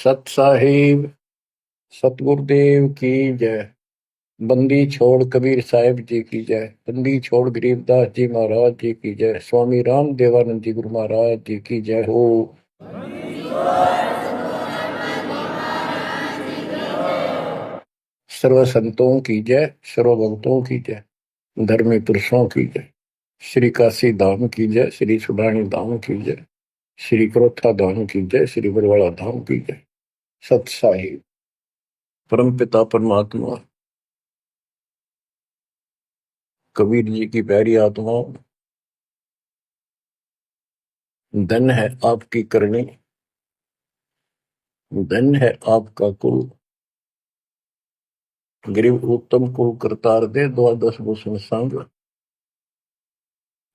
सत साहिब सतगुरुदेव की जय। बंदी छोड़ कबीर साहिब जी की जय। बंदी छोड़ गरीबदास जी महाराज जी की जय। स्वामी राम देवानंद जी गुरु महाराज जी की जय हो। सर्व संतों की जय, सर्व भक्तों की जय, धर्मी पुरुषों की जय। श्री काशी धाम की जय, श्री सुडानी धाम की जय, श्री क्रोथा धाम की जय, श्री बरवाड़ा धाम की जय। सत साहिब परम पिता परमात्मा कबीर जी की प्यारी आत्माओं, धन है आपकी करनी, धन है आपका कुल। गरीब उत्तम को करतार दे, द्वादश भूषण संग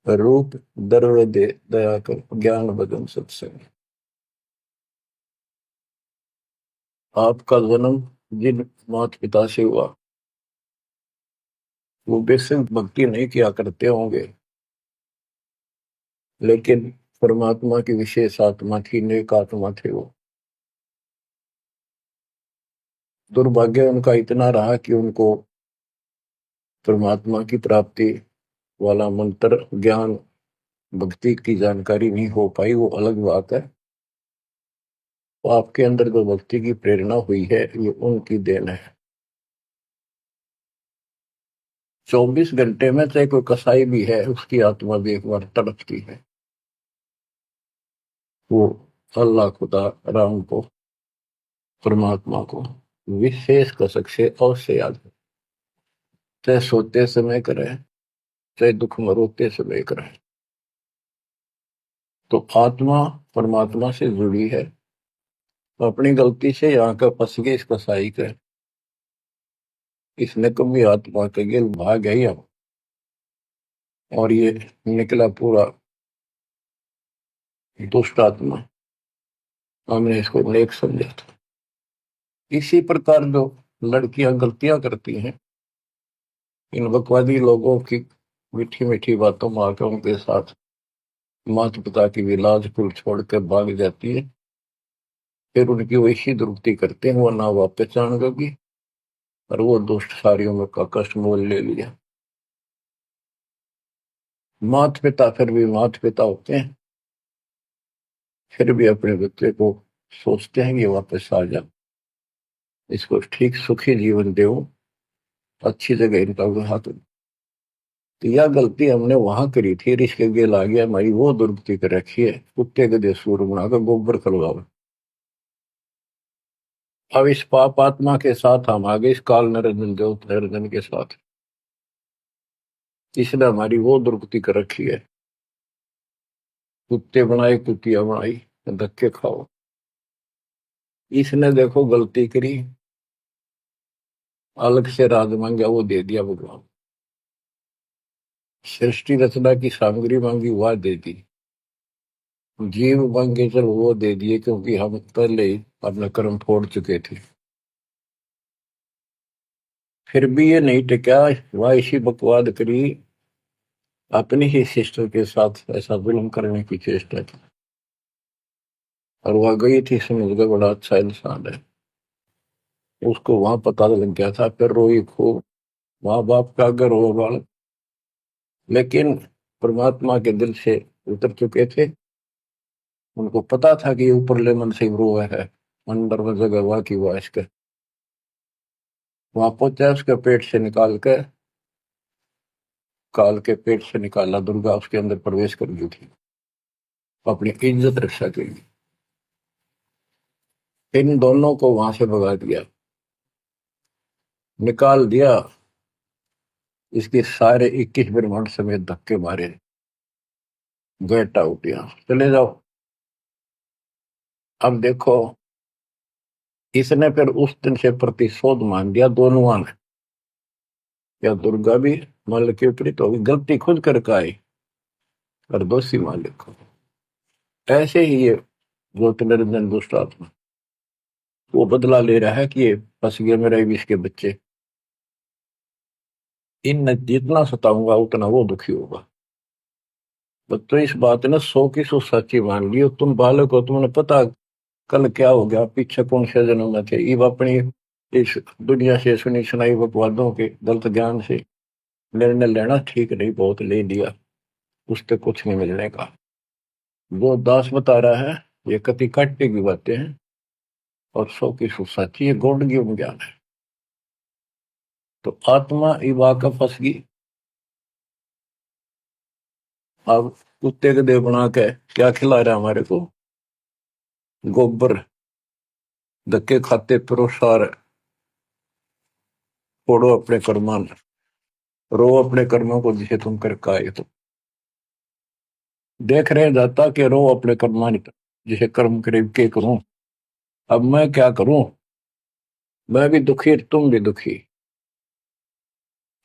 रूप दर्व दे, दया कर ज्ञान भजन सत्संग। आपका जन्म जिन माता पिता से हुआ वो बेशक भक्ति नहीं किया करते होंगे, लेकिन परमात्मा की विशेष आत्मा थी, नेक आत्मा थे वो। दुर्भाग्य उनका इतना रहा कि उनको परमात्मा की प्राप्ति वाला मंत्र ज्ञान भक्ति की जानकारी नहीं हो पाई, वो अलग बात है। तो आपके अंदर जो भक्ति की प्रेरणा हुई है ये उनकी देन है। 24 घंटे में चाहे कोई कसाई भी है उसकी आत्मा भी एक बार तड़पती है, वो अल्लाह खुदा राम को परमात्मा को विशेष कसक से अवश्य याद है। चाहे सोते समय करे, चाहे दुख में रोते समय करे, तो आत्मा परमात्मा से जुड़ी है। अपनी गलती से यहाँ का फंस गए इस कसाई के, इसने कभी आत्मा के गिल भाग गई हम, और ये निकला पूरा दुष्ट आत्मा। हमने इसको नेक समझा था। इसी प्रकार जो लड़कियां गलतियां करती हैं, इन बकवादी लोगों की मीठी मीठी बातों में आकर उनके साथ माता पिता की भी लाज कुल छोड़ कर भाग जाती है। फिर उनकी वैसी दुर्गति करते हैं, वो ना वापस आएंगे और वो दुष्ट सारियों में का कष्ट मोल ले लिया। माता पिता फिर भी माता पिता होते हैं, फिर भी अपने बच्चे को सोचते हैं कि वापस आ जा, इसको ठीक सुखी जीवन दे, अच्छी जगह इनका विवाह करो। तो यह गलती हमने वहां करी थी, रिश्ते गेल आ गया, हमारी वो दुर्गति कर रखी है। कुत्ते गधे सूर बनाकर गोबर खलवाओ। अब इस पाप आत्मा के साथ हम आगे इस काल निरंजन देव निरंजन के साथ, इसने हमारी वो दुर्गति कर रखी है। कुत्ते बनाए कुतिया बनाई, धक्के खाओ। इसने देखो गलती करी, अलग से राज मांगा, वो दे दिया भगवान। सृष्टि रचना की सामग्री मांगी, वह दे दी। जीव मांगे चल वो दे दिए, क्योंकि हम पहले ही अपना कर्म फोड़ चुके थे। फिर भी ये नहीं टिका, वह इसी बकवाद करी, अपनी ही सिस्टर के साथ ऐसा जुल्म करने की चेष्टा की। और वह गई थी, समझ गए बड़ा अच्छा इंसान है, उसको वहां पता लग गया था। फिर रोई खूब, माँ बाप का अगर हो बाल, लेकिन परमात्मा के दिल से उतर चुके थे। उनको पता था कि ऊपरले मन से रो है, अंदर में जगह हुआ की वाश के वहां पहुंचा, उसके पेट से निकाल के, काल के पेट से निकाला, दुर्गा उसके अंदर प्रवेश कर गई थी अपनी इज्जत रक्षा के लिए। इन दोनों को वहां से भगा दिया, निकाल दिया। इसके सारे 21 ब्रह्मांड समेत धक्के मारे, गेट आउट, यहाँ चले जाओ। अब देखो, इसने फिर उस दिन से प्रतिशोध मान लिया दोनों ने। या दुर्गा भी मालिक के विपरीत होगी, गलती खुद करके आई और दोषी मालिक को। ऐसे ही ये गोत निरंजन दुष्ट आत्मा वो बदला ले रहा है कि ये फंस गए मेरे विष के बच्चे, इन जितना सताऊंगा उतना वो दुखी होगा। तो इस बात ने 100 की 100 सच्ची मान ली। तुम बालक हो, तुमने पता कल क्या हो गया, पीछे कौन से जन्म में थे, इब अपनी इस दुनिया से सुनी सुनाई बकवादों के गलत ज्ञान से निर्णय लेना ठीक नहीं, बहुत ले लिया, उससे कुछ नहीं मिलने का। वो दास बता रहा है ये कति काटे की बातें हैं और सौ की सौ सच्ची, ये गौड़ ज्ञान है। तो आत्मा इब आकर फंस गई। अब कुत्ते के देह बना के क्या खिला रहा है हमारे को, गोबर, धक्के खाते प्रोसार, फोड़ो अपने कर्मान, रो अपने कर्मों को जिसे तुम कर काए। तो देख रहे जाता कि रो अपने कर्मान जिसे कर्म करे के करूं, अब मैं क्या करूं, मैं भी दुखी तुम भी दुखी।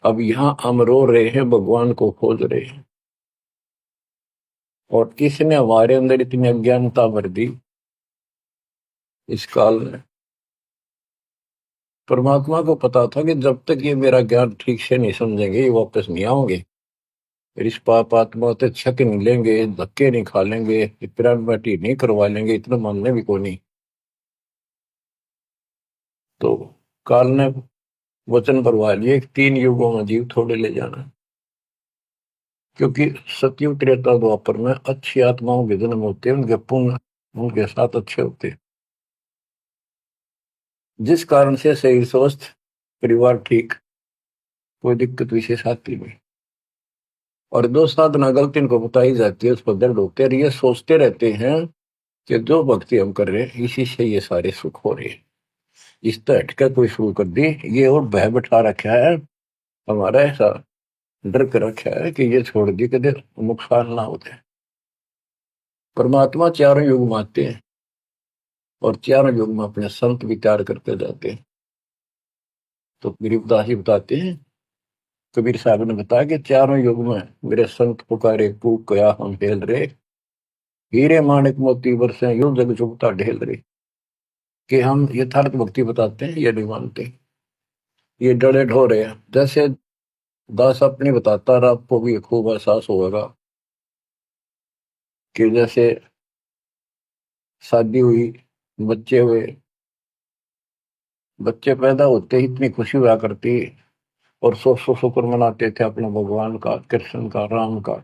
अब यहां हम रो रहे हैं, भगवान को खोज रहे हैं, और किसने हमारे अंदर इतनी अज्ञानता भर दी इस काल में। परमात्मा को पता था कि जब तक ये मेरा ज्ञान ठीक से नहीं समझेंगे ये वापस नहीं आओगे, फिर इस पाप आत्मा से छक नहीं लेंगे, धक्के नहीं खा लेंगे, पिरान बाटी नहीं करवा लेंगे, इतना मानने भी को नहीं। तो काल ने वचन भरवा लिए 3 युगों में जीव थोड़े ले जाना, क्योंकि सतयुग त्रेता द्वापर में अच्छी आत्माओं के जन्म होते हैं, उनके पुण्य उनके साथ अच्छे होते हैं, जिस कारण से शरीर स्वस्थ, परिवार ठीक, कोई दिक्कत विशेष आती नहीं। और दो साधना गलती इनको बताई जाती है, उस पर दर्द होते हैं, ये सोचते रहते हैं कि जो भक्ति हम कर रहे हैं इसी से ये सारे सुख हो रहे हैं, इस तरह हटकर कोई शुरू कर दी, ये और भय बैठा रखा है हमारा, ऐसा डर कर रखा है कि ये छोड़ दी कि नुकसान ना होते। परमात्मा चारों युग में आते हैं और चारों युग में अपने संत विचार करते जाते हैं। तो गरीबदास जी बताते हैं, कबीर साहब ने बताया कि चारों युग में मेरे संत पुकारे कूक कया हम हेल रे, हीरे माणिक मोती बरसे यूं जग चुगता ढेल रे। कि हम यथार्थ भक्ति बताते हैं ये नहीं मानते, ये डरे ढो रहे हैं। जैसे दास अपनी बताता रहा, आपको भी खूब एहसास होगा कि जैसे शादी हुई, बच्चे हुए, बच्चे पैदा होते ही इतनी खुशी हुआ करती, और सौ सौ शुक्र मनाते थे अपने भगवान का, कृष्ण का, राम का,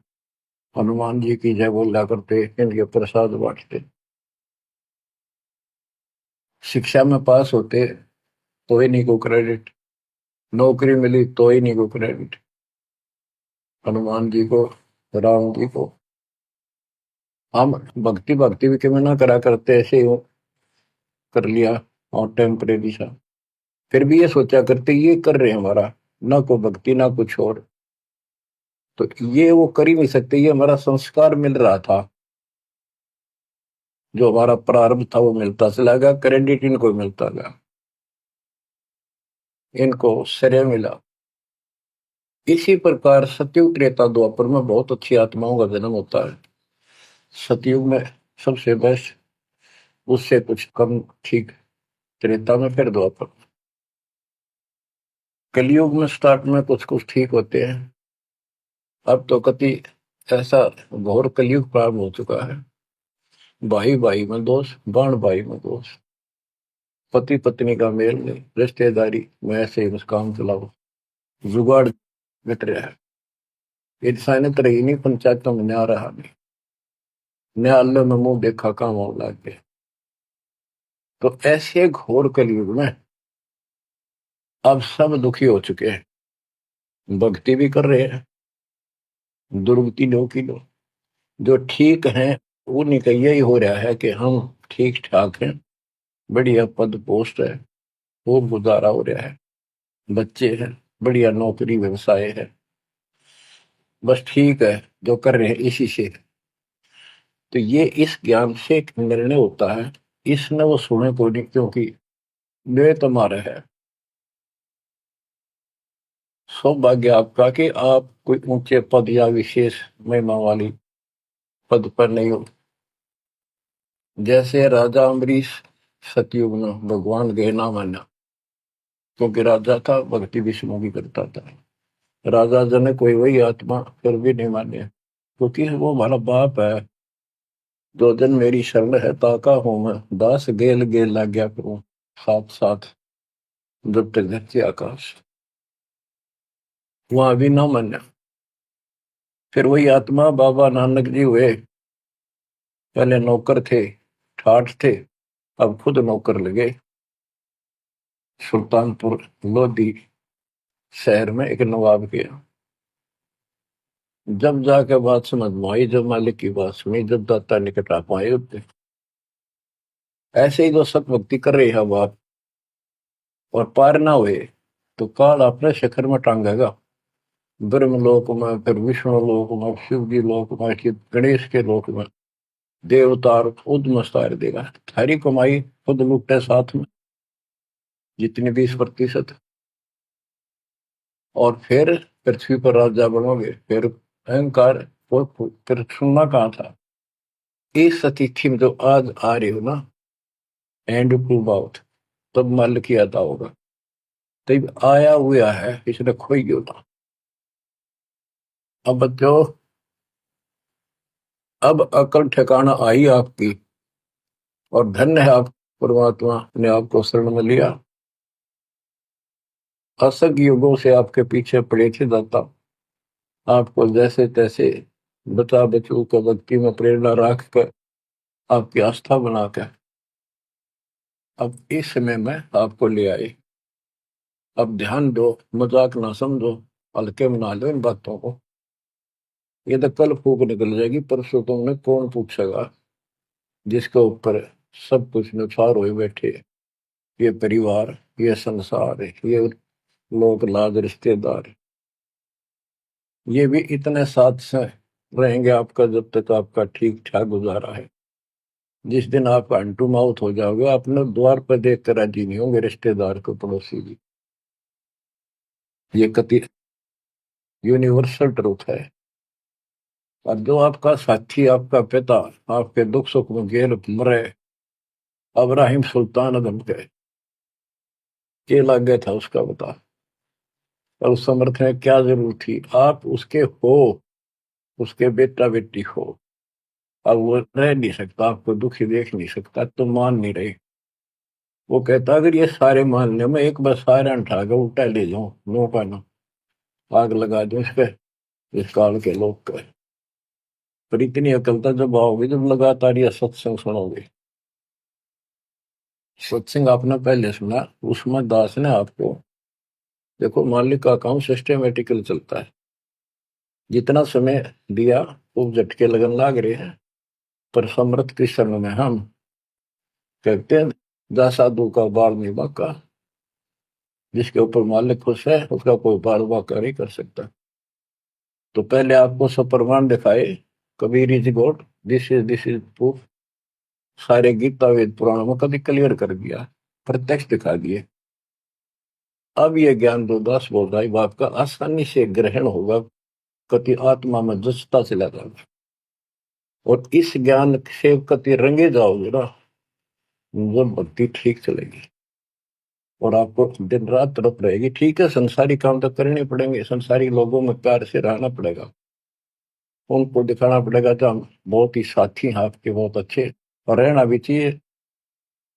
हनुमान जी की जय बोला करते, इनके प्रसाद बांटते। शिक्षा में पास होते तो ही नहीं को क्रेडिट, नौकरी मिली तो ही नहीं को क्रेडिट, हनुमान जी को, राम जी को। हम भक्ति भक्ति भी क्यों ना करा करते, ऐसे ही कर लिया और टेम्परेरी सा, फिर भी ये सोचा करते ये कर रहे हैं हमारा, ना को भक्ति ना कुछ और, तो ये वो कर ही नहीं सकते, ये हमारा संस्कार मिल रहा था, जो हमारा प्रारंभ था वो मिलता चला गया, क्रेडिट इनको मिलता गया, इनको श्रेय मिला। इसी प्रकार सतयुग त्रेता द्वापर में बहुत अच्छी आत्माओं का जन्म होता है। सतयुग में सबसे बेस्ट, उससे कुछ कम ठीक, त्रेता में, फिर द्वापर। कलयुग में स्टार्ट में कुछ कुछ ठीक होते हैं, अब तो कति ऐसा घोर कलयुग प्रारंभ हो चुका है। भाई भाई में दोष, बाण भाई में दोष, पति पत्नी का मेल नहीं, रिश्तेदारी में ऐसे ही बस काम चलाओ, जुगाड़ मिट रहा है। इंसानियत रही नहीं, पंचायतों में न्याय रहा नहीं, न्यायालय में मुंह देखा काम हो लग गया। तो ऐसे घोर कलयुग में अब सब दुखी हो चुके हैं, भक्ति भी कर रहे हैं, दुर्गति लो की लो, जो ठीक है उन्हीं का यही हो रहा है कि हम ठीक ठाक हैं, बढ़िया पद पोस्ट है, खूब गुजारा हो रहा है, बच्चे हैं, बढ़िया नौकरी व्यवसाय है, बस ठीक है, जो कर रहे हैं इसी से। तो ये इस ज्ञान से एक निर्णय होता है, इसने वो सुने को नहीं, क्योंकि वे तुम्हारा है। सौभाग्य आपका कि आप कोई ऊंचे पद या विशेष महिमा वाली पद पर नहीं हो। जैसे राजा अम्बरीश सतयुग में भगवान के ना माना, क्योंकि राजा था, भक्ति विष्णु की करता था, राजा जनक कोई वही आत्मा फिर भी नहीं माने, क्योंकि वो हमारा बाप है, दो दिन मेरी शरण है ताका हूं मैं, दास गेल गेल लाग्या करूं, साथ साथ जब तक धरती आकाश। वहां भी ना मान्या। फिर वही आत्मा बाबा नानक जी हुए। पहले नौकर थे, ठाठ थे, अब खुद नौकर लगे। सुल्तानपुर लोधी शहर में एक नवाब के यहाँ। जब जाके बात समझ में आई, जब मालिक की बात सुनी, जब दाता निकट आ पाए उतने। ऐसे ही जो सत भक्ति कर रहे हैं बाप और पार ना हुए तो काल अपने शिखर में टांगेगा। ब्रह्म लोक में, फिर विष्णु लोक में, शिव जी लोक में, कि गणेश के लोक में देवतार खुद मस्तार देगा। थारी कमाई खुद लुटे साथ में जितनी 20%। और फिर पृथ्वी पर राजा बनोगे। फिर अहंकार फिर सुनना कहाँ था। इस अतिथि में जो आज आ रहे हो ना, एंड टू बाउट, तब मल की अदा होगा। तब आया हुआ है, इसने खोई क्यों था। अब जो अब अकल ठिकाना आई आपकी, और धन्य है आप, परमात्मा ने आपको शरण में लिया। असंख्य युगों से आपके पीछे पड़े थे दाता, आपको जैसे तैसे बचा बचू कर भक्ति में प्रेरणा रख कर आपकी आस्था बनाकर अब इस समय में आपको ले आए। अब ध्यान दो, मजाक ना समझो, हल्के में ना लो इन बातों को। ये तो कल फूक निकल जाएगी, परसों तुमने कौन पूछेगा जिसके ऊपर सब कुछ नुसार हुए बैठे। ये परिवार, ये संसार, ये लोग लाज रिश्तेदार, ये भी इतने साथ से रहेंगे आपका जब तक आपका ठीक ठाक गुजारा है। जिस दिन आप अंटू माउथ हो जाओगे, अपने द्वार पर देख कर राजी नहीं होंगे रिश्तेदार को, पड़ोसी भी। ये कति यूनिवर्सल ट्रूथ है। और जो आपका साथी, आपका पिता, आपके दुख सुख में गेल मरे, अब्राहिम सुल्तान अदम के लग गया था उसका बता। और उस समर्थ में क्या जरूरत थी, आप उसके हो, उसके बेटा बेटी हो। अब वो रह नहीं सकता, आपको दुखी देख नहीं सकता, तो मान नहीं रहे। वो कहता अगर ये सारे मान ले, मैं एक बार सारे उठा के उल्टा ले जाऊं, नो का नो, आग लगा दूं इस पे, इस काल के लोग का। पर इतनी अकलता जब आओगे, जब लगातार ये सत्संग सुनोगे। सत्संग आपने पहले सुना, उसमें दास ने आपको, देखो मालिक का काम सिस्टमेटिकल चलता है। जितना समय दिया वो झटके लगन लाग रहे हैं। पर समर्थ कृष्ण में हम कहते हैं, जा साधु का बाल नहीं बाका। जिसके ऊपर मालिक खुश है उसका कोई बाल बाका नहीं कर सकता। तो पहले आपको सब प्रमाण दिखाए, Kabir is God, this is proof. सारे गीता वेद पुराणों में कभी क्लियर कर दिया, प्रत्यक्ष दिखा दिए। अब ये ज्ञान जो दास बोल रहा है वो आपका आसानी से ग्रहण होगा, कति आत्मा में जचता चला जाएगा। और इस ज्ञान से कति रंगे जाओगे ना, वो भक्ति ठीक चलेगी। और आपको दिन रात तरफ रहेगी। ठीक है, संसारी काम तो करने पड़ेंगे, संसारी लोगों में प्यार से रहना पड़ेगा, उनको दिखाना पड़ेगा तो हम बहुत ही साथी हैं आपके, बहुत अच्छे। और रहना भी चाहिए।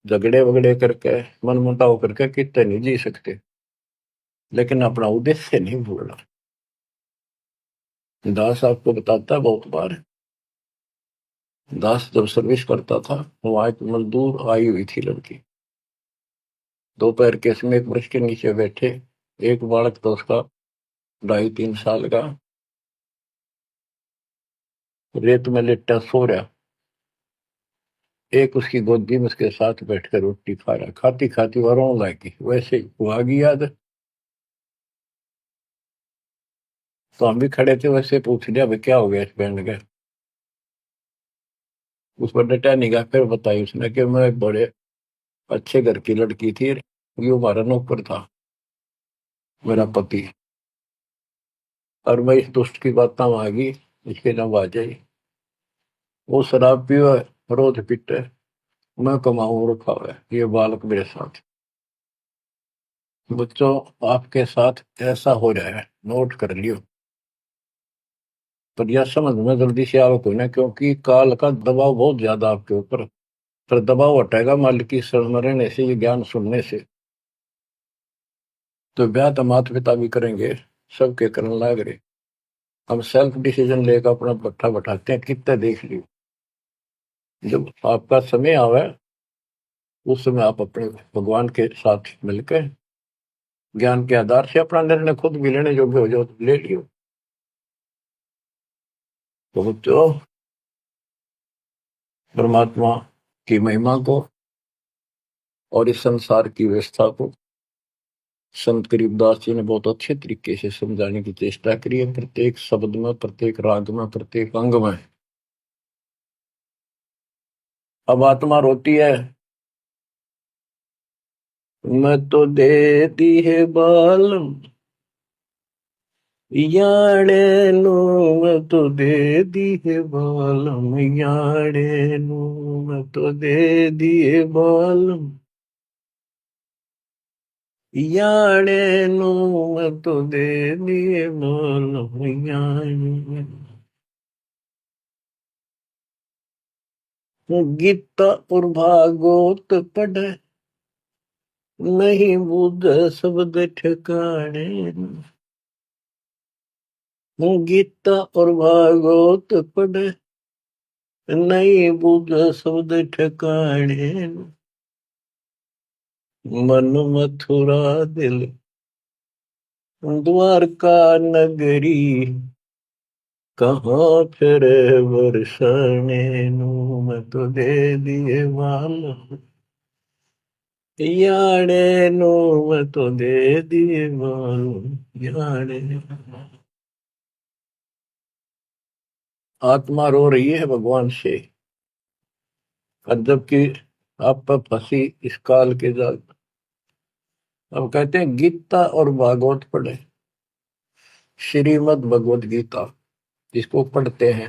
झगड़े वगड़े करके, मन मुटाव करके कितने नहीं जी सकते, लेकिन अपना उद्देश्य नहीं भूलना। दास आपको बताता है बहुत बार, दास जब सर्विस करता था, वहां एक मजदूर आई हुई थी लड़की, दोपहर के समय एक वृक्ष के नीचे बैठे। एक बालक तो उसका 2.5-3 साल का रेत में लेटा सो रहा। एक उसकी गोदी में उसके साथ बैठकर रोटी खा रहा, खाती खाती वह रोने लगी। वैसे ही वो आ गई याद। तो हम भी खड़े थे, वैसे पूछ लिया भाई क्या हो गया इस बैंड का। उस पर डटा नहीं गया। फिर बताई उसने कि मैं एक बड़े अच्छे घर की लड़की थी, ये हमारा नौकर था, मेरा पति। और मैं इस दुष्ट की बात में आ गई, इसके नाम आ जाई। वो शराब पियो, रोज पीटे, मैं कमाऊं रखा हुआ है, ये बालक मेरे साथ। बच्चों, आपके साथ ऐसा हो रहा है, नोट कर लियो। पर यह समझ में जल्दी से आओ कोई ना, क्योंकि काल का दबाव बहुत ज्यादा आपके ऊपर। पर दबाव हटेगा मालिक की शरण में रहने से, ये ज्ञान सुनने से। तो ब्याह तो माता पिता भी करेंगे, सबके करने लाग रहे। हम सेल्फ डिसीजन लेकर अपना पट्टा बैठाते हैं, कितने देख लियो। जब आपका समय आवे उस समय आप अपने भगवान के साथ मिलकर ज्ञान के आधार से अपना निर्णय खुद भी लेने योग्य हो जाओ तो ले लियो। तो बच्चों, परमात्मा की महिमा को और इस संसार की व्यवस्था को संत करीबदास जी ने बहुत अच्छे तरीके से समझाने की चेष्टा करी है, प्रत्येक शब्द में, प्रत्येक राग में, प्रत्येक अंग में। अब आत्मा रोती है, मैं तो दे दी है बालम याड़े नो, मैं तो दे दी है बालम याड़े नो, मैं तो दे दिए बालम याड़े नो, मैं तो दे दिए बालम याड़े। गीता और भागवत पढ़े नहीं बुध शब्द ठिकाने, गीता और भागवत पढ़े नहीं बुध शब्द ठिकाने, मन मथुरा दिल द्वारका नगरी, कहाँ फिर बरसाने नू, मैं तो दे दिए वाल याड़े नो, मैं तो दे दिए वाल याड़े। आत्मा रो रही है भगवान से, और जबकि आप पर फंसी इस काल के जाल। अब कहते हैं गीता और भागवत पढ़े, श्रीमद् भगवत गीता इसको पढ़ते हैं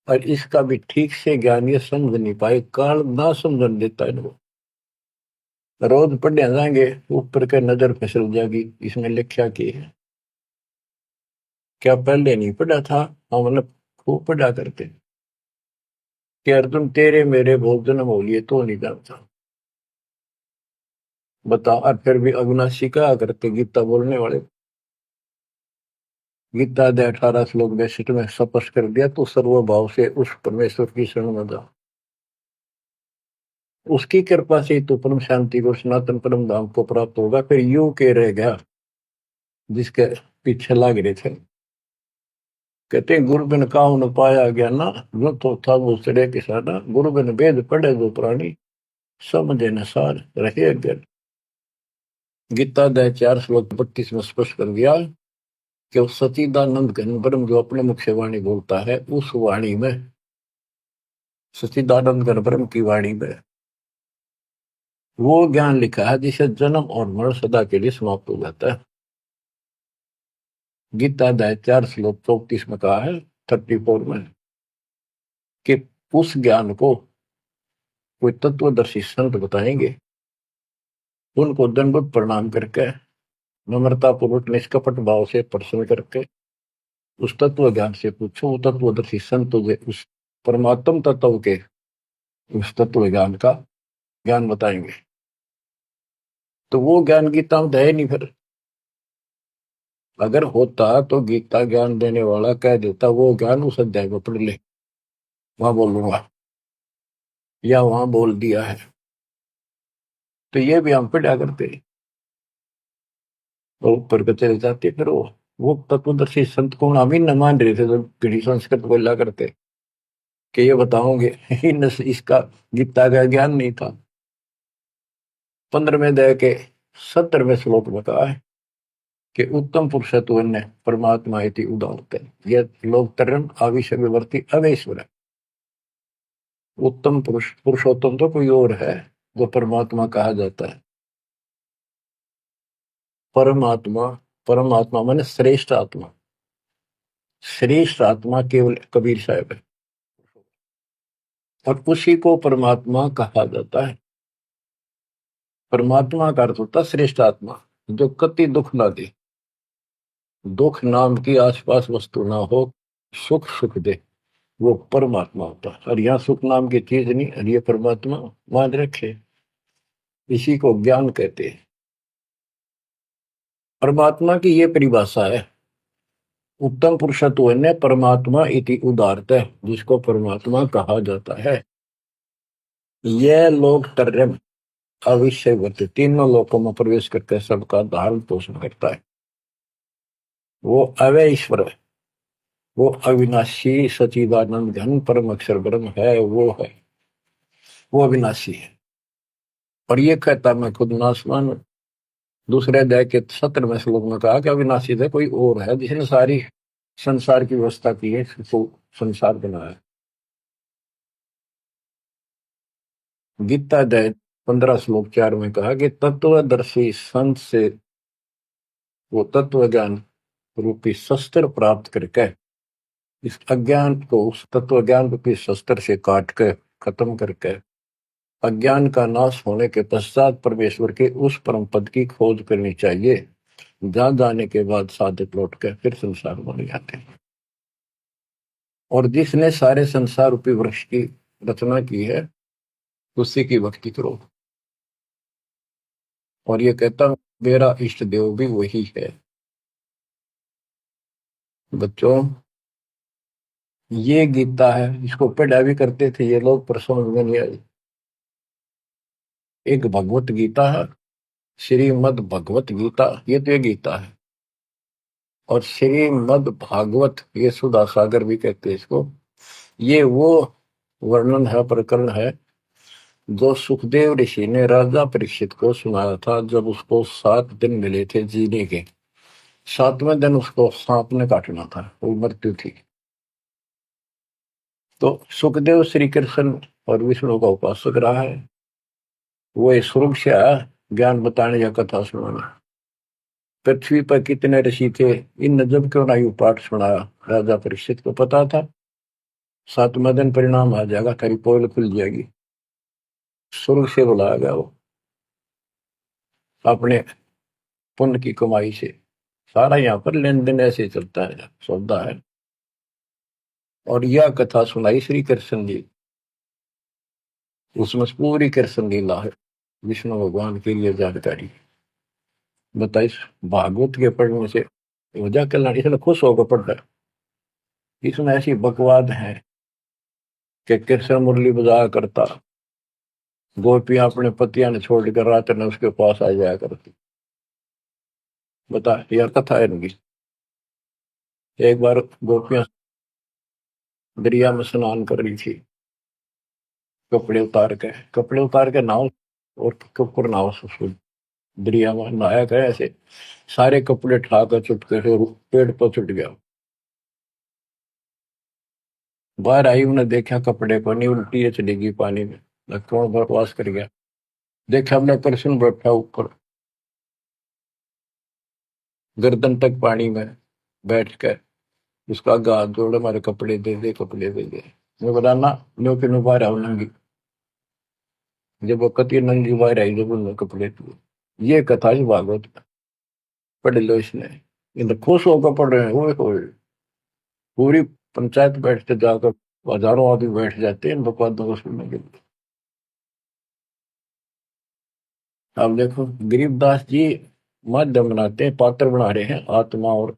और इसका भी ठीक से ज्ञान ये समझ नहीं पाए, काल ना समझ देता है इनको। रोज पढ़ने जाएंगे ऊपर के नजर फिसल जाएगी, इसमें लिखा की है क्या पहले नहीं पढ़ा था। हम मतलब खूब पढ़ा करते कि अर्जुन तेरे मेरे बहुत जन्म हो लिए तो नहीं जानता, बताओ। और फिर भी अविनाशी कहा करते गीता बोलने वाले, गीता अध्याय 18 श्लोक 62 में स्पष्ट कर दिया, तो सर्वभाव से उस परमेश्वर की शरण में जा, उसकी कृपा से तो परम शांति को, सनातन परम धाम को प्राप्त होगा। फिर यू के रह गया जिसके पीछे लाग रहे थे। कहते गुरु बिन काहू न पाया गया ना, जो तो था वो सड़े किसाना, गुरु बिन वेद पढ़े जो प्राणी, समझे न सार रहे अज्ञान। गीता अध्याय 4 श्लोक 32 में स्पष्ट कर दिया कि उस सचिदानंद घन ब्रह्म जो अपने मुख से वाणी बोलता है, उस वाणी में, सचिदानंद घन ब्रह्म की वाणी में वो ज्ञान लिखा है जिसे जन्म और मरण सदा के लिए समाप्त हो जाता है। गीता अध्याय 4 श्लोक 34 में कहा है, 34 में, कि उस ज्ञान को कोई तत्वदर्शी संत बताएंगे, उनको दंडवत प्रणाम करके, नम्रता पूर्वक निष्कपट भाव से प्रश्न करके उस तत्व ज्ञान से पूछो। वो तत्वदर्शी संत उस परमात्म तत्व के उस तत्व ज्ञान का ज्ञान बताएंगे। तो वो ज्ञान गीता में है नहीं। फिर अगर होता तो गीता ज्ञान देने वाला कह देता वो ज्ञान उस अध्याय में पढ़ ले, वहां बोलूंगा या वहां बोल दिया है। तो ये भी हम पढ़ा करते और ऊपर के चले जाते। फिर वो तत्वदर्शी संत को हम ही न मान रहे थे, जब गृह संस्कृत बोला करते कि ये बताओगे इसका गीता का ज्ञान नहीं था। 15वें अध्याय के 17वें श्लोक में कहा है कि उत्तम पुरुषत्व ने परमात्मा इति उदाहरते, ये लोग तरन आविषवर्ती अवेश्वर है। उत्तम पुरुष, पुरुषोत्तम तो कोई और है जो परमात्मा कहा जाता है। परमात्मा, परमात्मा माने श्रेष्ठ आत्मा, श्रेष्ठ आत्मा केवल कबीर साहब है, और उसी को परमात्मा कहा जाता है। परमात्मा का अर्थ होता है श्रेष्ठ आत्मा, जो कति दुख ना दे, दुख नाम की आसपास वस्तु ना हो, सुख सुख दे, वो परमात्मा होता है। और यहाँ सुख नाम की चीज नहीं, और ये परमात्मा मान रखे, इसी को ज्ञान कहते हैं। परमात्मा की ये परिभाषा है, उत्तम पुरुषत्व ने परमात्मा इति उदारत है, जिसको परमात्मा कहा जाता है। यह लोग तरम अविषयवत, तीनों लोकों में प्रवेश करके सबका धारण पोषण करता है। वो अवय ईश्वर है, वो अविनाशी सचिदानंद घन परम अक्षर ब्रह्म है, वो अविनाशी है। और ये कहता मैं खुद नासवान, दूसरे अध्याय के 17वें श्लोक में कहा कि अविनाशी है कोई और है जिसने सारी संसार की व्यवस्था की है, इसको संसार बनाया। गीता अध्याय 15 श्लोक 4 में कहा कि तत्वदर्शी संत से वो तत्व ज्ञान रूपी शस्त्र प्राप्त करके इस अज्ञान को उस तत्व ज्ञान रूपी शस्त्र से काट कर खत्म करके अज्ञान का नाश होने के पश्चात परमेश्वर के उस परम पद की खोज करनी चाहिए, जहां जाने के बाद साधक लौट कर फिर संसार बन जाते हैं। और जिसने सारे संसार रूपी वृक्ष की रचना की है, उसी की भक्ति करो। और ये कहता मेरा इष्ट देव भी वही है। बच्चों, ये गीता है, इसको पढ़ा भी करते थे ये लोग, पर समझ में नहीं आई। एक भगवत गीता है, श्रीमद भगवत गीता, ये तो ये गीता है। और श्रीमद भागवत, ये सुधा सागर भी कहते हैं इसको। ये वो वर्णन है, प्रकरण है, जो सुखदेव ऋषि ने राजा परीक्षित को सुनाया था जब उसको 7 दिन मिले थे जीने के। 7वें दिन उसको सांप ने काटना था, वो मृत्यु थी। तो सुखदेव श्री कृष्ण और विष्णु का उपासक रहा है, वो इस स्वरूप से आया ज्ञान बताने या कथा सुनाने। पृथ्वी पर कितने ऋषि थे, इन जब क्यों ना यू पाठ सुनाया। राजा परीक्षित को पता था 7वें दिन परिणाम आ जाएगा, तेरी पोल खुल जाएगी। शुरू से बुलाया गया वो अपने पुण्य की कमाई से। सारा यहाँ पर लेन देन ऐसे चलता है, सौदा है। और यह कथा सुनाई श्री कृष्ण जी, उसमें पूरी कृष्ण लीला है, विष्णु भगवान के लिए जानकारी बताई। भागवत के पढ़ने से वजह कल्याण, इसने खुश होकर पढ़ रहा। इसमें ऐसी बकवाद है कि कृष्ण मुरली बजाया करता, गोपियां अपने पतियां ने छोड़कर रात में उसके पास आ जाया करती। बता यार, कथा है इनकी। एक बार गोपियां दरिया में स्नान कर रही थी, कपड़े उतार के नाव, और ऊपर नाव उसको दरिया में नहाया करे ऐसे, सारे कपड़े ठाकर चुटके से पेड़ पर चुट गया। बाहर आई, उन्हें देखा कपड़े को नहीं, उल्टी है चली गई पानी में, कौन बकवास कर गया। देखा हमने कृष्ण बैठा ऊपर गर्दन तक पानी में बैठ कर, उसका हाथ जोड़े, हमारे कपड़े दे दे, कपड़े दे दे। मैं बोला ना, नो कि मैं बाहर आऊ नंगी। जब वो कति नंगी बाहर आई, जब उन्होंने कपड़े दिए। ये कथा ही भागवत में। पढ़ लो इसने, इन खुश होकर पढ़ रहे हैं। वो पूरी पंचायत बैठते जाकर, हजारों आदमी बैठ जाते हैं इन बकवादों को सुनने के लिए। अब देखो गरीबदास जी माध्यम बनाते हैं, पात्र बना रहे हैं आत्मा और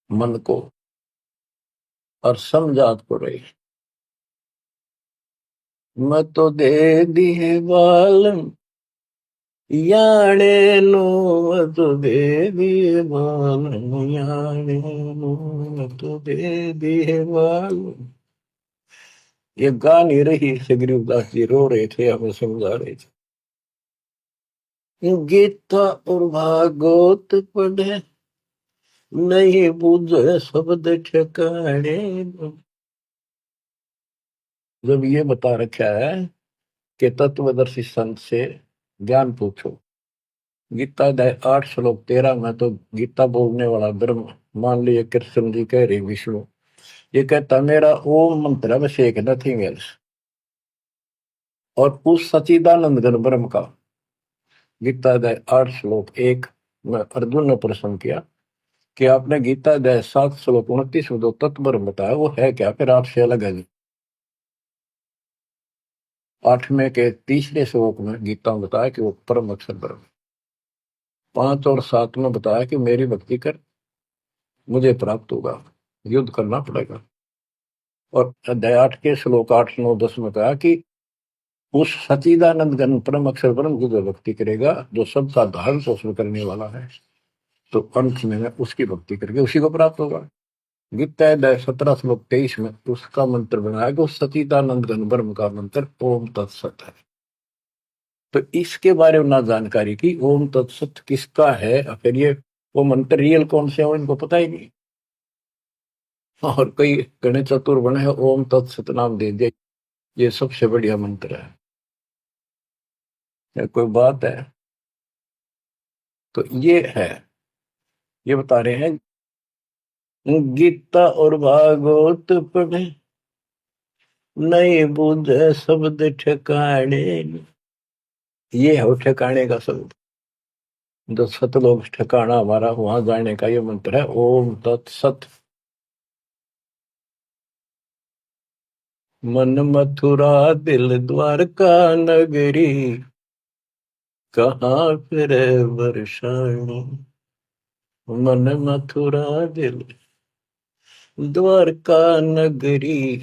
मन को, और समझात को रही। मैं तो दे दिए बालम याने नो, मैं तो दे दिए बालम याने नो, मैं तो दे दिए बालम। ये गा नहीं रही से, गरीबदास जी रो रहे थे, हमें समझा रहे थे। गीता और भागवत पढ़े, नहीं बुझे शब्द ठिकाने। जब ये बता रखा है कि तत्वदर्शी संत से ज्ञान पूछो, गीता अध्याय 8 श्लोक 13 में तो गीता बोलने वाला ब्रह्म, मान लीजिए कृष्ण जी कह रहे विष्णु, ये कहता मेरा ओम मंत्र है, बस एक, नथिंग एल्स। और उस सचिदानंद घन ब्रह्म का, गीता अध्याय 8 श्लोक 1 में अर्जुन ने प्रश्न किया कि आपने गीता अध्याय 7 श्लोक 29 में जो तत्व ब्रह्म बताया वो है क्या, फिर आपसे अलग है। 8वें के तीसरे श्लोक में गीता में बताया कि वो परम अक्षर ब्रह्म। 5 और 7 में बताया कि मेरी भक्ति कर मुझे प्राप्त होगा, युद्ध करना पड़ेगा। और अध्याय 8 के श्लोक 8 9 10 में कहा कि उस सच्चिदानंद घन परम अक्षर ब्रह्म की जो भक्ति करेगा, जो सबका धारण पोषण करने वाला है, तो अंत में उसकी भक्ति करके उसी को प्राप्त होगा। गीता अध्याय 17 श्लोक 23 में उसका मंत्र बनाया कि उस सच्चिदानंद घन ब्रह्म का मंत्र ओम तत्सत है। तो इसके बारे में ना जानकारी की, ओम तत्सत किसका है, फिर ये वो मंत्र रियल कौन से है इनको पता ही नहीं। और कई गणेश चतुर बने हैं, ओम तत्सत नाम दे दिया, ये सबसे बढ़िया मंत्र है। या कोई बात है। तो ये है, ये बता रहे हैं गीता और भागवत पढ़े नहीं बुझे शब्द ठिकाने। ये है ठिकाने का शब्द, जो सतलोक ठिकाना हमारा, वहां जाने का ये मंत्र है ओम तत्सत। मन मथुरा दिल द्वारका नगरी, कहाँ फिर वर्षाणी। मन मथुरा दिल द्वारका नगरी,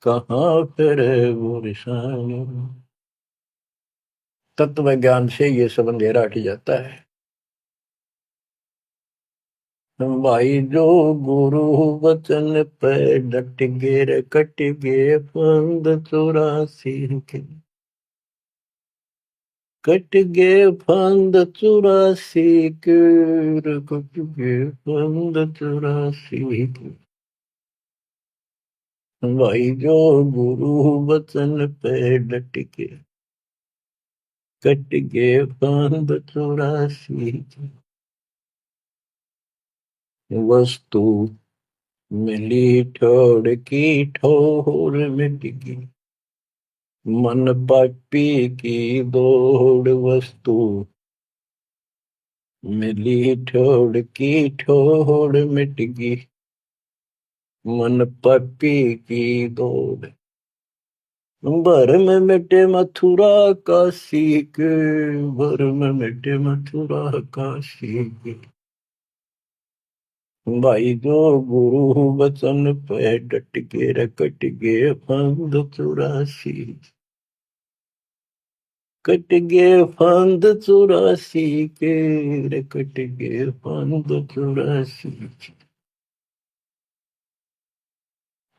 कहाँ फिर वर्षाणी। तत्व ज्ञान से ये सब अंधेरा हट जाता है। भाई जो गुरु वचन पे डट गे कट गे फंद 84 के, कट गे फंद 84 के, कट गे फंद 84 के। भाई जो गुरु वचन पे डट के कट गे फंद 84 के। वस्तु मिली ठोड़ की ठोर मिट गई, मन पापी की दौड़। वस्तु मिली ठोड़ की ठोड़ मिट गई, मन पापी की दौड़। भर में मिटे मथुरा काशी के, भर में मिटे मथुरा काशी के। भाई जो गुरु वचन पे डट के रकट गे फंद 84, कट गे फंद 84 के, कट गे फंद 84।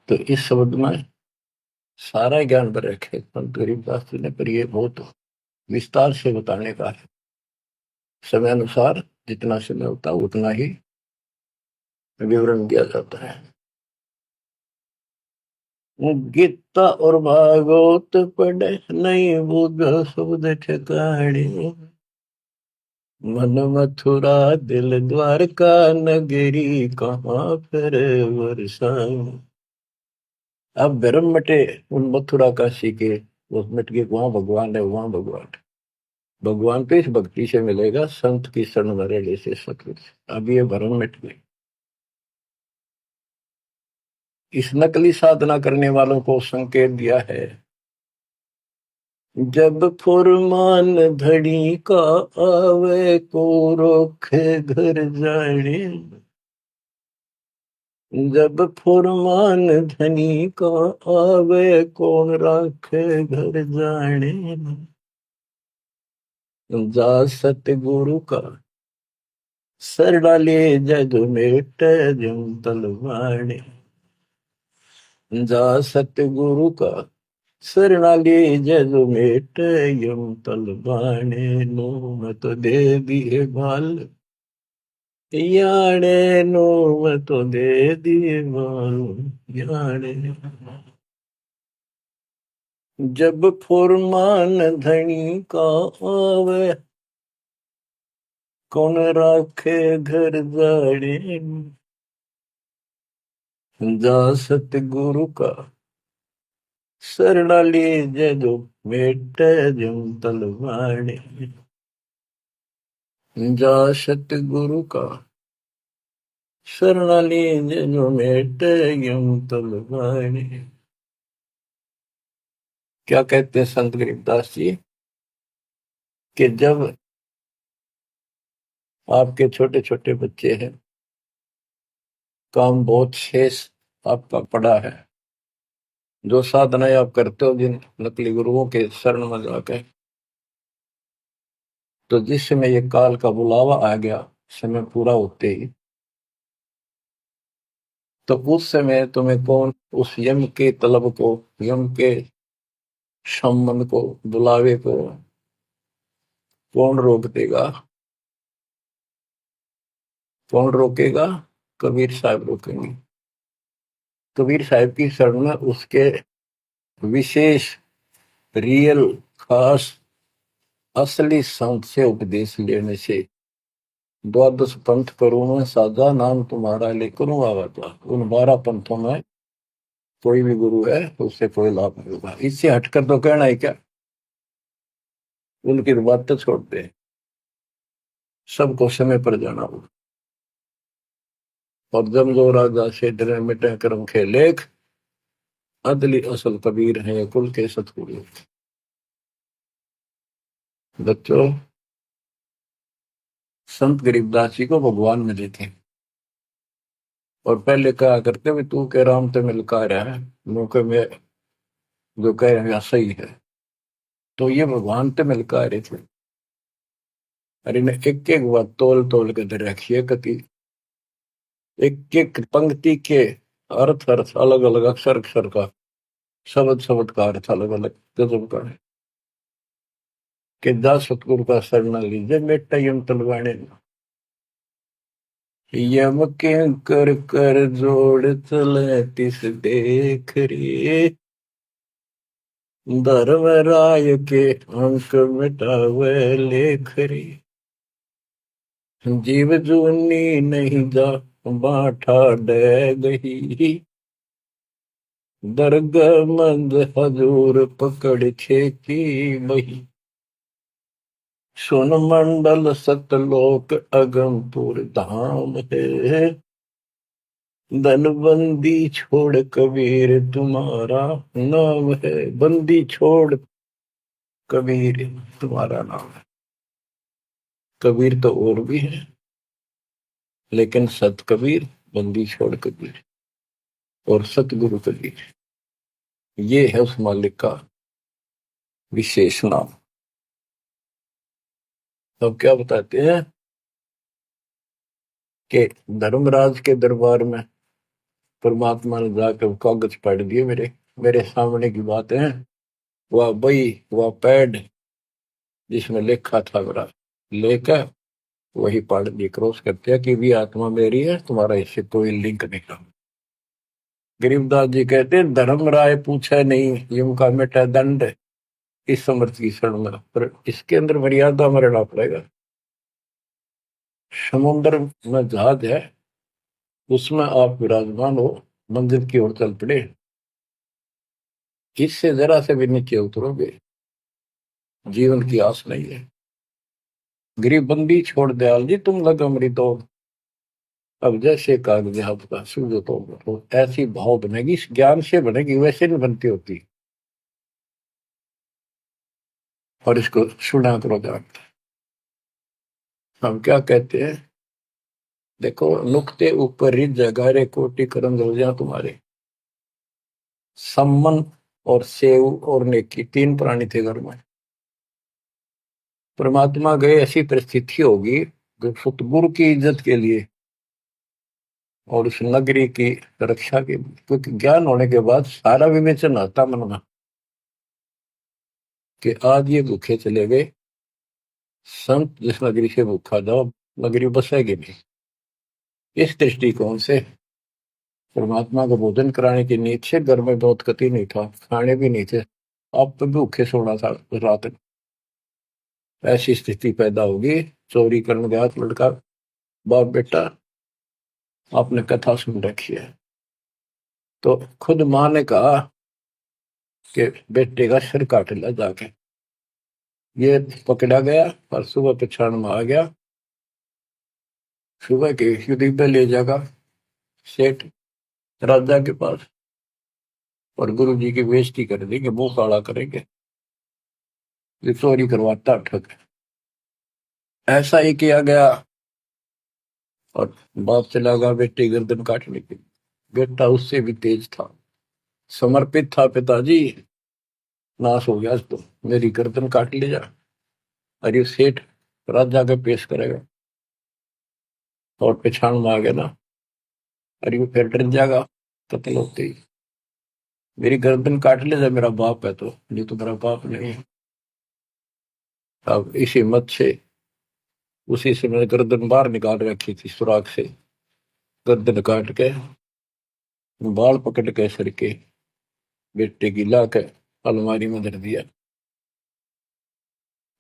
तो इस शब्द में सारा ज्ञान भर रखे संत गरीबदास जी ने, पर ये बहुत विस्तार से बताने का है। समय अनुसार जितना समय होता है उतना ही विवरण दिया जाता है। गीता और भागवत पढ़े नहीं बुझ शब्द ठिकाने, मन मथुरा दिल द्वारका नगरी, कहाँ फिर वर्षाणी। अब भ्रम मटे उन मथुरा काशी के, वो मिट गए, वहां भगवान है, वहां भगवान है। भगवान तो इस भक्ति से मिलेगा, संत की शरण भरे जैसे सतगुरु से। अब ये भ्रम मिट गए। इस नकली साधना करने वालों को संकेत दिया है, जब फुरमान धड़ी का आवे को रोखे घर जाने। जब फुरमान धनी का आवे कौन राखे घर जाने। जा सतगुरु का सर डाले जग मेट जम तलवाने। जा सतगुरु का शरणाली जग मेट यम तलवाने। नो मत दे दिए बाल याने, नो मत दे दिए बाल याने। जब फुरमान धनी का आवे कौन राखे घर जाड़े। जा सतगुरु का शरणाली जदो मेट जम तलवाने। जा सतगुरु का शरणाली जो मेट यम तलवाने। क्या कहते हैं संत गरीबदास जी कि जब आपके छोटे छोटे बच्चे हैं, काम बहुत शेष आपका पड़ा है, जो साधनाएं आप करते हो जिन नकली गुरुओं के शरण में जाकर, तो जिस समय ये काल का बुलावा आ गया, समय पूरा होते ही, तो उस समय तुम्हें कौन उस यम के तलब को, यम के सम्मन को, बुलावे को कौन रोक देगा? कौन रोकेगा? कबीर साहब रोकेंगे। कबीर साहब की शरण में उसके विशेष, रियल, खास, असली संत से उपदेश लेने से, द्वादश पंथ करूं मैं साधा, नाम तुम्हारा ले करूं आवाजा। उन 12 पंथों में कोई भी गुरु है तो उससे कोई लाभ नहीं होगा। इससे हटकर तो कहना है क्या? उनकी बात तो छोड़ दे, सबको समय पर जाना होगा। और जब जो राजा से डरे मिटे कर्म के लेख, अदली असल कबीर है कुल के सतगुरु। बच्चों, संत गरीबदास जी को भगवान मिले थे, और पहले कहा करते भी तू के राम ते मिलका रहा है, मौके में जो कह रहे हैं सही है। तो ये भगवान ते मिलका रहे थे। अरे ने एक एक बात तोल तोल के दे रखी है, कति एक एक पंक्ति के अर्थ अर्थ अलग अलग, अक्षर अक्षर का, शब्द शब्द का अर्थ अलग अलग गजब का है। कि जा सतगुरु का शरण लीजिए मेटा यम तलवाने। यम के कर कर जोड़ चले तिस देख रे, धर्म राय के अंक मिटावे लेख रे। जीव जूनी नहीं जा बाठा डे गही, दरगाह मंद हजूर पकड़ खेती बही। सुन मंडल सतलोक अगमपुर धाम है, धनबंदी छोड़ कबीर तुम्हारा नाम है। बंदी छोड़ कबीर तुम्हारा नाम है। कबीर तो और भी है, लेकिन सत कबीर, बंदी छोड़ कबीर और सतगुरु कबीर, ये है उस मालिक का विशेष नाम। अब क्या बताते हैं कि धर्मराज के दरबार में परमात्मा ने जाकर कागज पढ़ दिए, मेरे मेरे सामने की बात है। वह बई, वह पैड जिसमें लिखा था मेरा, लेकर वही पढ़ दी, क्रॉस करते हैं कि भी आत्मा मेरी है, तुम्हारा इससे कोई लिंक नहीं था। गरीबदास जी कहते हैं धर्म राय पूछे नहीं, यम का मिटा दंड, इस समर्थ की शरण में, पर इसके अंदर मर्यादा में रहना पड़ेगा। समुद्र में जहाज है, उसमें आप विराजमान हो, मंजिल की ओर चल पड़े, इससे जरा से भी नीचे उतरोगे, जीवन की आस नहीं है। गरीबबंदी छोड़ दयाल जी तुम लग अमृत दो, अब जैसे कागज आपका सूझो तो ऐसी भाव बनेगी, इस ज्ञान से बनेगी, वैसे नहीं बनती होती। और इसको सुना करो ध्यान। हम क्या कहते हैं, देखो नुक्ते ऊपर रिज जगारे कोटि करम रोजा तुम्हारे। सम्मन और सेव और नेकी, 3 प्राणी थे घर में। परमात्मा गए, ऐसी परिस्थिति होगी जो सतगुरु की इज्जत के लिए और उस नगरी की रक्षा के लिए, क्योंकि ज्ञान होने के बाद सारा विवेचन आता मन में कि आज ये भूखे चले गए, संत जिस नगरी से भूखा जाओ नगरी बसेगी नहीं। इस दृष्टिकोण से परमात्मा को भोजन कराने की नींद से घर में बहुत कति नहीं था, खाने भी नहीं थे, अब तो भूखे सोना था रात में। ऐसी स्थिति पैदा होगी, चोरी करने गया लड़का, बाप बेटा, आपने कथा सुन रखी है। तो खुद माँ ने कहा कि बेटे का सिर काट लिया जाके। ये पकड़ा गया और सुबह पछाड़ में आ गया, सुबह के युद्ध पे ले जाएगा सेठ राजा के पास, और गुरु जी की बेइज्जती कर देंगे, मुंह काला करेंगे, ये चोरी करवाता ठग। ऐसा ही किया गया, और बाप चला गया बेटे गर्दन काटने के। बेटा उससे भी तेज था, समर्पित था, पिताजी नाश हो गया तो मेरी गर्दन काट ले जा। अरे सेठ राजा के पेश करेगा और पिछाड़ में आ गया ना, अरे वो फिर डर जाएगा कत्ल होते ही, मेरी गर्दन काट ले जा, मेरा बाप है तो, नहीं तो मेरा बाप नहीं है। अब इस हिम्मत से उसी से मैंने गर्दन बाहर निकाल रखी थी सुराख से, गर्दन काट के बाल पकड़ के सर के बेटे की ला के अलमारी में धर दिया।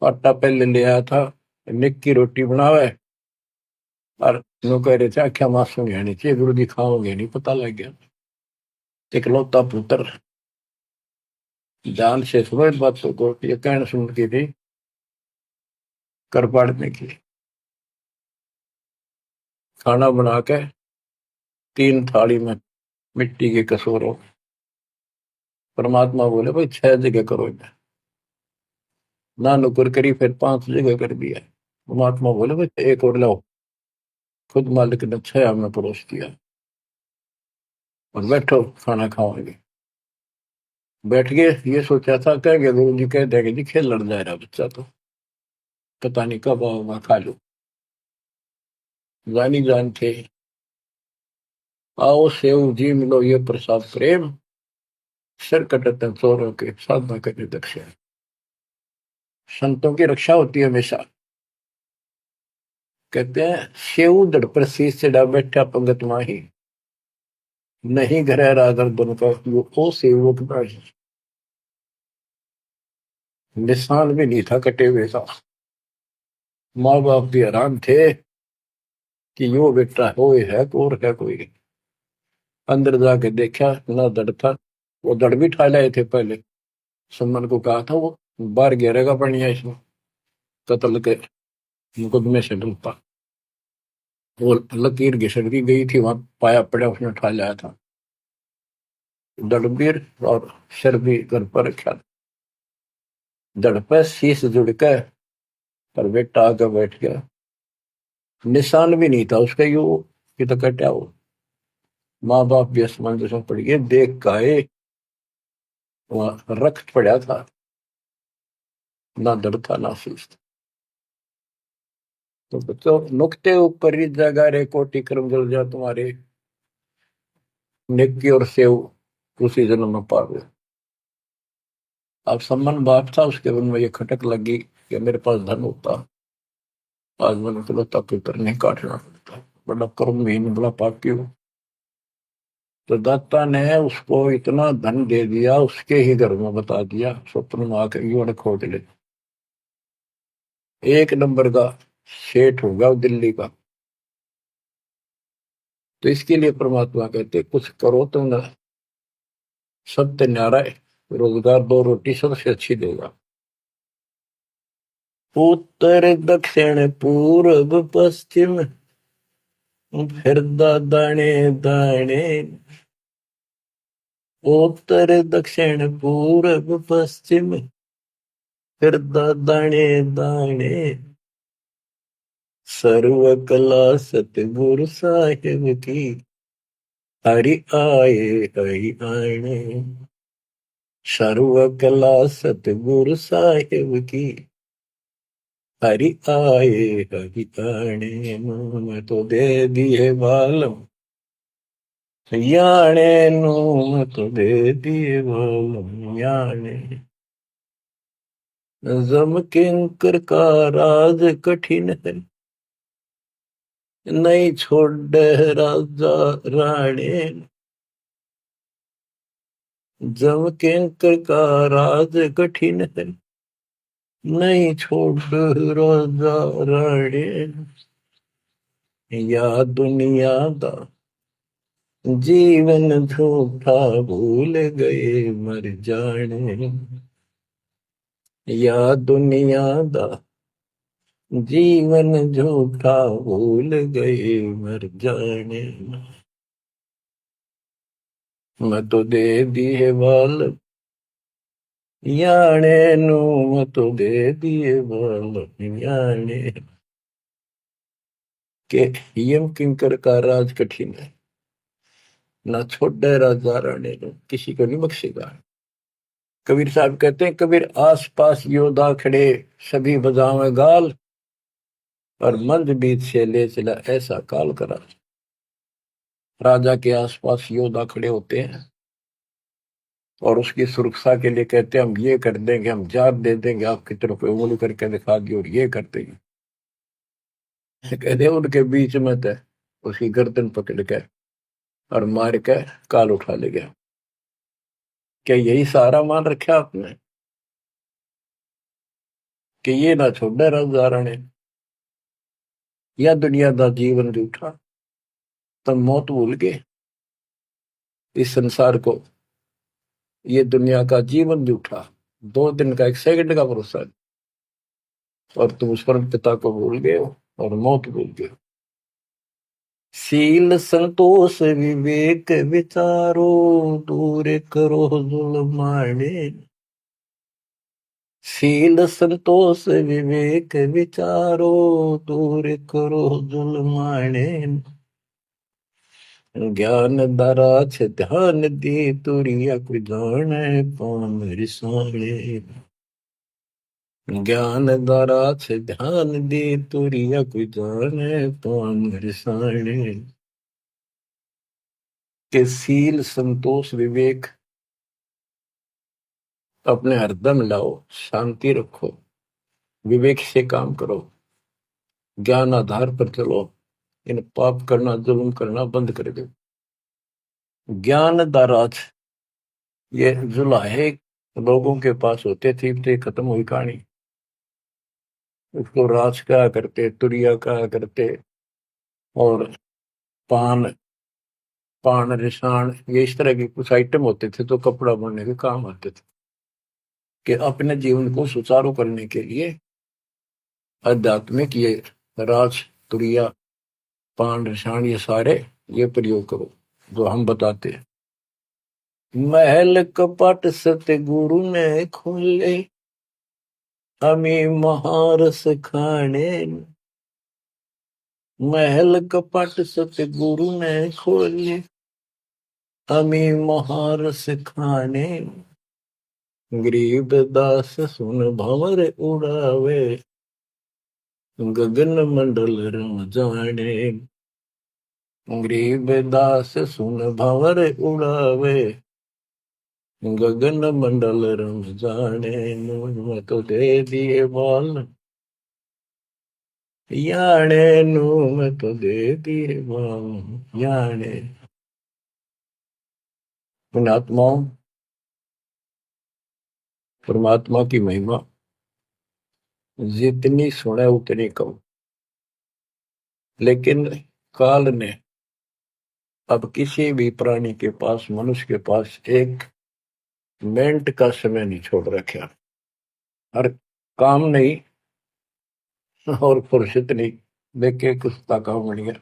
आटा पहले ले आया था, निक की रोटी बनावे, और नो कह रहे थे आख्या मासूम है चाहिए, गुरु जी खाओगे नहीं, पता लग गया। इकलौता पुत्र जान से समझ बातों को, ये कहना सुन की थी कर पाड़ने की। खाना बना के 3 थाली में मिट्टी के कसूरों, परमात्मा बोले भाई 6 जगह करो इन्हें, ना नुकर करी, फिर 5 जगह कर दिया। परमात्मा बोले भाई एक और लाओ, खुद मालिक ने 6 में परोस दिया, और बैठो खाना खाओगे। बैठ गए, ये सोचा था कह गए गुरु जी कह देंगे जी खेल लड़ जा रहा बच्चा तो, पता नहीं कब आओगा खा लो। जानी जान थे, आओ सेव जी मिलो ये प्रसाद प्रेम, सिर कटते चोरों के साधना करने दक्षिण। संतों की रक्षा होती है हमेशा। कहते हैं सेव दड़ पर शीश चढ़ा बैठा पंगत माही, नहीं घर रागर बन का वो सेवक नहीं। निशान भी नहीं था कटे हुए का। माँ बाप भी हैरान थे कि यो बेटा हो है और है कोई। अंदर जाके देखा ना दड़ था, वो दड़ भी ठा लाए थे पहले। सुमन को कहा था वो बाहर गिरेगा बढ़िया इसमें, कत्ल के मुकदमे से डूबता। वो लकीर घिसक गई थी, वहां पाया पड़ा, उसने उठा लाया था। दड़बीर और सिर भी घर पर रखा था, दड़ पे शीश जुड़ के, पर बेटा आगे बैठ गया। निशान भी नहीं था उसका, यू कि तो कटा हो। माँ बाप भी असमंजस में पड़ गए, देख काए वहां रक्त पड़ा था, ना दड़ था ना शीश था। तो बच्चों नुक्ते ऊपर ही जगह रे कोटि कर्म जल जा तुम्हारे, नेकी और सेव उसी जन्म में पावे। अब सम्मान बाप था, उसके मन में ये खटक लगी कि मेरे पास धन होता, आज मैंने इकलौता पुत्र नहीं काटना पड़ता, बड़ा कर्महीन बड़ा पापी हूं। तो दाता ने उसको इतना धन दे दिया, उसके ही घर में बता दिया, स्वप्न में आकर युवा खोज ले, 1 नंबर का सेठ होगा दिल्ली का। तो इसके लिए परमात्मा कहते कुछ करो तो ना, सत्य न्यारा है, रोजगार 2 रोटी सबसे अच्छी देगा। उत्तर दक्षिण पूर्व पश्चिम फिर दाने दाने, उत्तर दक्षिण पूर्व पश्चिम फिर दाने दाने, सर्व कला सतगुरु साहिब की, हरि आए हरि आने। सर्व कला सतगुरु साहिब की, हरि आए हरि आने। मैं तो दे दिए बालम याने नो, मैं तो दे दिए बालम याने। जम किंकर का राज कठिन है, नहीं छोड़ राजा राणे। जम किंकर का राज कठिन है, नहीं छोड़ राजा राणे। या दुनिया दा जीवन झूठा भूल गए मर जाने, या दुनिया दा जीवन झूठा भूल गए मर जाने, मैं तो दे दिए बाल याने नू, मैं तो दे दिए बाल याने। के यम किंकर का राज कठिन है, ना छोड़े राजा राणे नो, किसी को नहीं बख्शेगा। कबीर साहब कहते हैं, कबीर आस पास योद्धा खड़े सभी बजावे गाल, और मंद बीत से ले चला ऐसा काल करा। राजा के आसपास योद्धा खड़े होते हैं और उसकी सुरक्षा के लिए कहते हैं, हम ये कर देंगे, हम जात दे देंगे, आपकी तरफ उंगली करके दिखा दी और ये कर देंगे। कहते हैं उनके बीच में थे, उसकी गर्दन पकड़ के और मार के काल उठा ले गया। क्या यही सहारा मान रखा आपने कि ये ना छोड़े राजा राणे, या दुनिया का जीवन रूठा, तो मौत भूल गए इस संसार को, ये दुनिया का जीवन रूठा, 2 दिन का 1 सेकंड का भरोसा नहीं, और तुम उस परम पिता को भूल गए हो और मौत भूल गए हो। शील संतोष विवेक विचारो, दूर करो जुल्माने। शील संतोष विवेक विचारो, दूर करो जुल्माने। ज्ञान दरा छ ध्यान दे, तुरिया कोई जाने पाम रिसाणे। ज्ञान दरा छ ध्यान दे, तुरिया कोई जाने पाम रिसाणे। के शील संतोष विवेक अपने हरदम लाओ, शांति रखो, विवेक से काम करो, ज्ञान आधार पर चलो, इन पाप करना जुल्म करना बंद कर दो। ज्ञान दाराज, ये जुलाहे लोगों के पास होते थे, तो खत्म हुई कहानी। उसको राज कहा करते, तुरिया कहा करते, और पान पान रिसाण, ये इस तरह के कुछ आइटम होते थे तो कपड़ा बनने के काम आते थे। कि अपने जीवन को सुचारू करने के लिए आध्यात्मिक ये राज तुरिया पान रिसाण ये सारे ये प्रयोग करो जो हम बताते हैं। महल कपट सतगुरु ने खोले, हमें महारस खाने। महल कपट सतगुरु ने खोले, हमें महारस खाने। गरीब दास सुन भंवर उड़ावे, गगन मंडल रम जाने। गरीब दास सुन भंवर उड़ावे, गगन मंडल रम जाने। मैं तो दे दिए बाल याने नू, मैं तो दे दिए बाल याने। पुण्यात्माओं, परमात्मा की महिमा जितनी सुने उतनी कम। लेकिन काल ने अब किसी भी प्राणी के पास, मनुष्य के पास 1 मिनट का समय नहीं छोड़ रखा। हर काम नहीं और फुर्सत नहीं, देखे कुत्ता काम बन गया।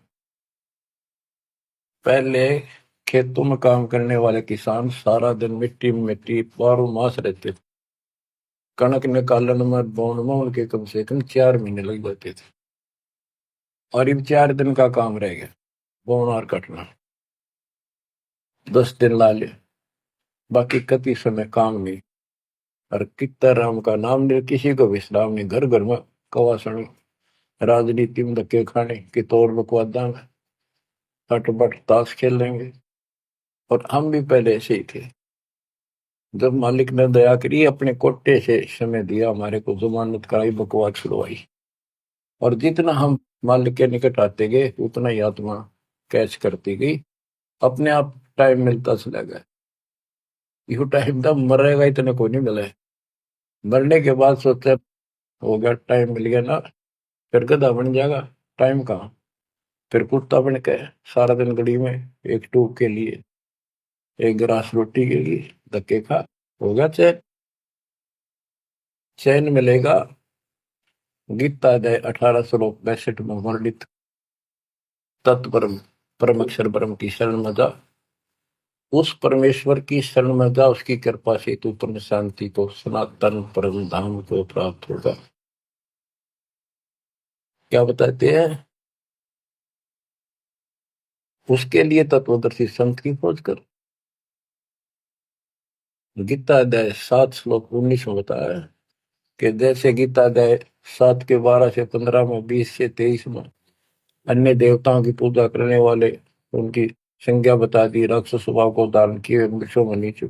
पहले खेतों में काम करने वाले किसान सारा दिन मिट्टी में मिट्टी 12 मास रहते थे। कणक निकालन में बोन में उनके कम से कम 4 महीने लग जाते थे, और अब 4 दिन का काम रह गया बोन और कटना, 10 दिन ला ले, बाकी कति समय काम नहीं। और कितना राम का नाम नहीं, किसी को विश्राम नहीं, घर घर में कवासण, राजनीति में धक्के खाने की तौर बकवादा में हटबट ताश खेल लेंगे। और हम भी पहले ऐसे ही थे। जब मालिक ने दया करी, अपने कोटे से समय दिया हमारे को, जमानत कराई, बकवास छुड़वाई, और जितना हम मालिक के निकट आते गए उतना ही आत्मा कैच करती गई, अपने आप टाइम मिलता चला गया। यू टाइम तब मरेगा इतने को नहीं मिला है। मरने के बाद सोचा हो गया, टाइम मिल गया ना, फिर गधा बन जाएगा, टाइम कहाँ। फिर कुत्ता बन के सारा दिन गली में एक टूक के लिए, एक गिलास रोटी के लिए धक्के खा, होगा चैन। चैन मिलेगा गीता अध्याय 18 श्लोक 62 में वर्णित तत्परम परम अक्षर ब्रह्म की शरण में जा, उस परमेश्वर की शरण में जा, उसकी कृपा से तू परम शांति को, सनातन परम धाम को प्राप्त होगा। क्या बताते हैं? उसके लिए तत्वदर्शी संत की खोज कर। गीता अध्याय 7 श्लोक 19 में बताया है कि जैसे गीता अध्याय 7 के 12 से 15 में, 20 से 23 में अन्य देवताओं की पूजा करने वाले, उनकी संज्ञा बता दी, राक्षस स्वभाव को धारण किए वृक्षों में नीचे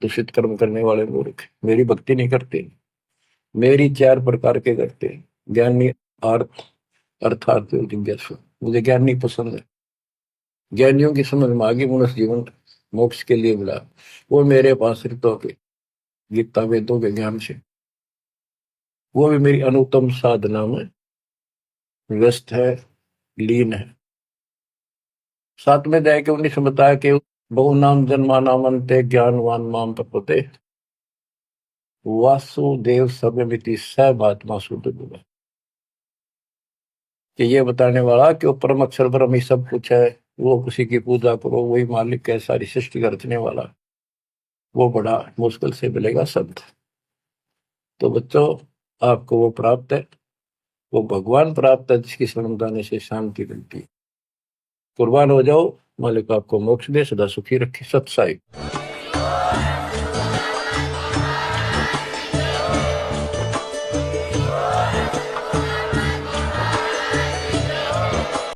दूषित कर्म करने वाले मूर्ख मेरी भक्ति नहीं करते। मेरी 4 प्रकार के करते, ज्ञानी, अर्थ अर्थात जिज्ञासु। मुझे ज्ञान नहीं पसंद है। ज्ञानियों की समझ में आगे मनुष्य जीवन मोक्ष के लिए मिला, वो मेरे पास ऋतों के गीता वेदों के ज्ञान से, वो भी मेरी अनुत्तम साधना में व्यस्त है, लीन है। 7 में अध्याय के 19 में बताया कि बहु नाम जन्मा नामंते ज्ञानवान माम प्रपते वासुदेव सर्वमिति स भात्मा शुद्ध गुण। कि ये बताने वाला कि वो परम अक्षर ब्रह्म ही सब कुछ है, वो किसी की पूजा करो, वही मालिक है, सारी सृष्टि का रचने वाला, वो बड़ा मुश्किल से मिलेगा शब्द। तो बच्चों, आपको वो प्राप्त है, वो भगवान प्राप्त है जिसकी शरण जाने से शांति मिलती है। कुर्बान हो जाओ, मालिक आपको मोक्ष दे, सदा सुखी रखे। सत्साई।